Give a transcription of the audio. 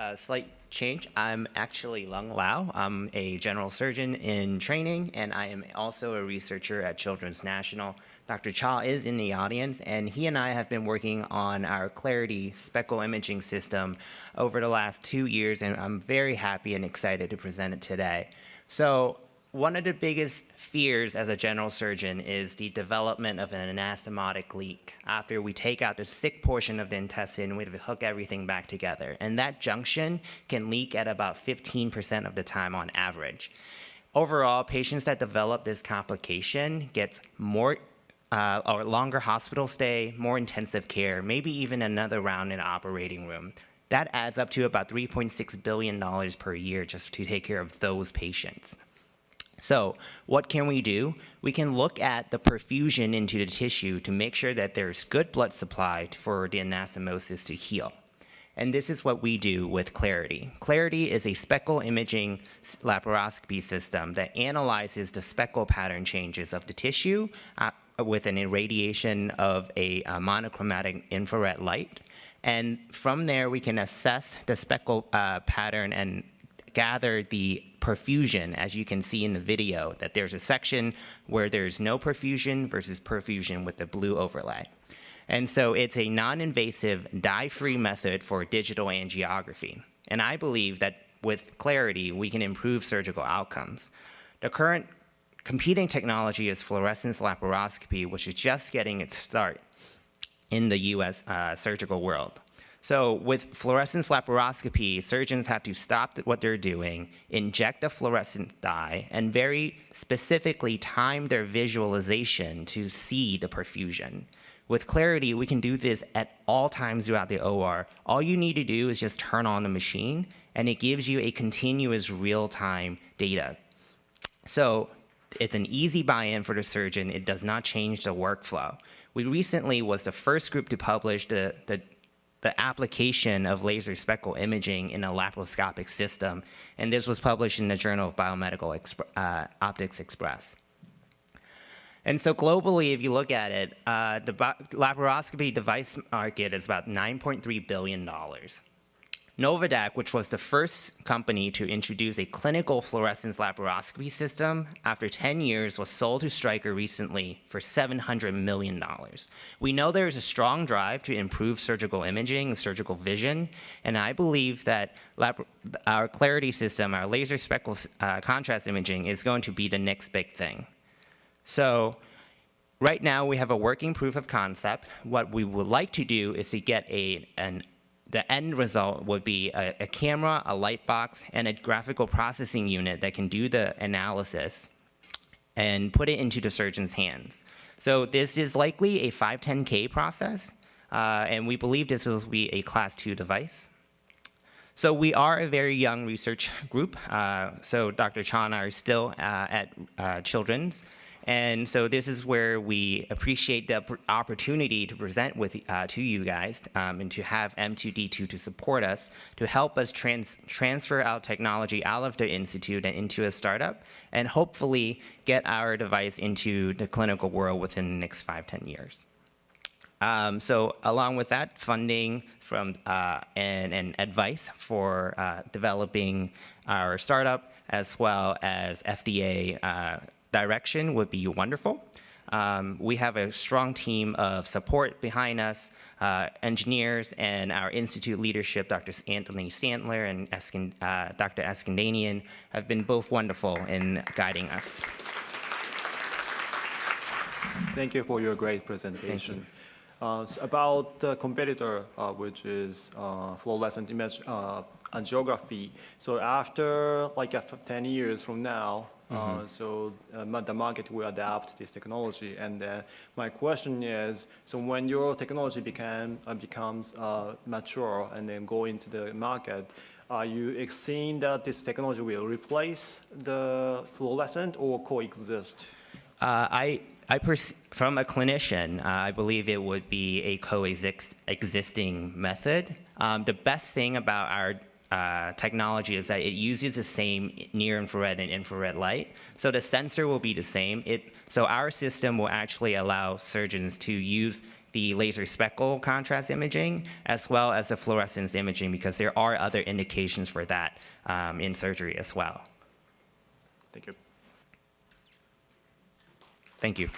A slight change. I'm actually Lung Lau. I'm a general surgeon in training, and I am also a researcher at Children's National. Dr. Cha is in the audience, and he and I have been working on our Clarity speckle imaging system over the last 2 years, and I'm very happy and excited to present it today. So one of the biggest fears as a general surgeon is the development of an anastomotic leak. After we take out the sick portion of the intestine, we hook everything back together. And that junction can leak at about 15% of the time on average. Overall, patients that develop this complication gets more or longer hospital stay, more intensive care, maybe even another round in the operating room. That adds up to about $3.6 billion per year just to take care of those patients. So what can we do? We can look at the perfusion into the tissue to make sure that there's good blood supply for the anastomosis to heal. And this is what we do with Clarity. Clarity is a speckle imaging laparoscopy system that analyzes the speckle pattern changes of the tissue with an irradiation of a monochromatic infrared light. And from there, we can assess the speckle pattern and gather the perfusion, as you can see in the video, that there's a section where there's no perfusion versus perfusion with the blue overlay. And so it's a non-invasive, dye-free method for digital angiography. And I believe that with Clarity, we can improve surgical outcomes. The current competing technology is fluorescence laparoscopy, which is just getting its start in the US surgical world. So with fluorescence laparoscopy, surgeons have to stop what they're doing, inject a fluorescent dye, and very specifically time their visualization to see the perfusion. With Clarity, we can do this at all times throughout the OR. All you need to do is just turn on the machine, and it gives you a continuous real-time data. So it's an easy buy-in for the surgeon. It does not change the workflow. We recently was the first group to publish the application of laser speckle imaging in a laparoscopic system, and this was published in the Journal of Biomedical Optics Express. And so globally, if you look at it, the laparoscopy device market is about $9.3 billion. Novadaq, which was the first company to introduce a clinical fluorescence laparoscopy system, after 10 years was sold to Stryker recently for $700 million. We know there is a strong drive to improve surgical imaging and surgical vision, and I believe that our Clarity system, our laser speckle contrast imaging, is going to be the next big thing. So right now we have a working proof of concept. What we would like to do is to get the end result would be a camera, a light box, and a graphical processing unit that can do the analysis and put it into the surgeon's hands. So this is likely a 510K process, and we believe this will be a Class 2 device. So we are a very young research group. So Dr. Cha and I are still at Children's. And so this is where we appreciate the opportunity to present to you guys and to have M2D2 to support us, to help us transfer our technology out of the institute and into a startup, and hopefully get our device into the clinical world within the next 5-10 years. So along with that, funding from and advice for developing our startup, as well as FDA direction would be wonderful. We have a strong team of support behind us, engineers, and our institute leadership, Dr. Anthony Sandler and Dr. Eskandanian, have been both wonderful in guiding us. Thank you for your great presentation. About the competitor, which is fluorescent image angiography. So after like 10 years from now, the market will adapt this technology. And my question is, so when your technology becomes mature and then go into the market, are you seeing that this technology will replace the fluorescent or coexist? From a clinician, I believe it would be a coexisting method. The best thing about our technology is that it uses the same near-infrared and infrared light. So the sensor will be the same. So our system will actually allow surgeons to use the laser speckle contrast imaging, as well as the fluorescence imaging, because there are other indications for that in surgery as well. Thank you. Thank you.